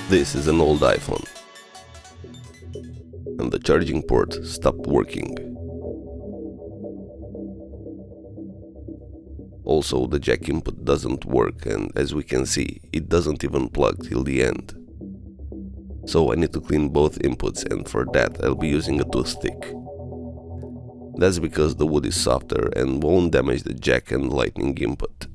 This is an old iPhone, and the charging port stopped working. Also, the jack input doesn't work, and as we can see, it doesn't even plug till the end. So I need to clean both inputs, and for that I'll be using a toothpick. That's because the wood is softer and won't damage the jack and lightning input.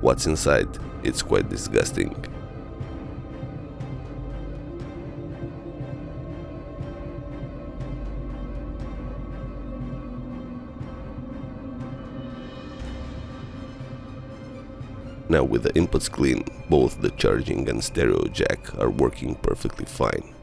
What's inside? It's quite disgusting. Now with the inputs clean, both the charging and stereo jack are working perfectly fine.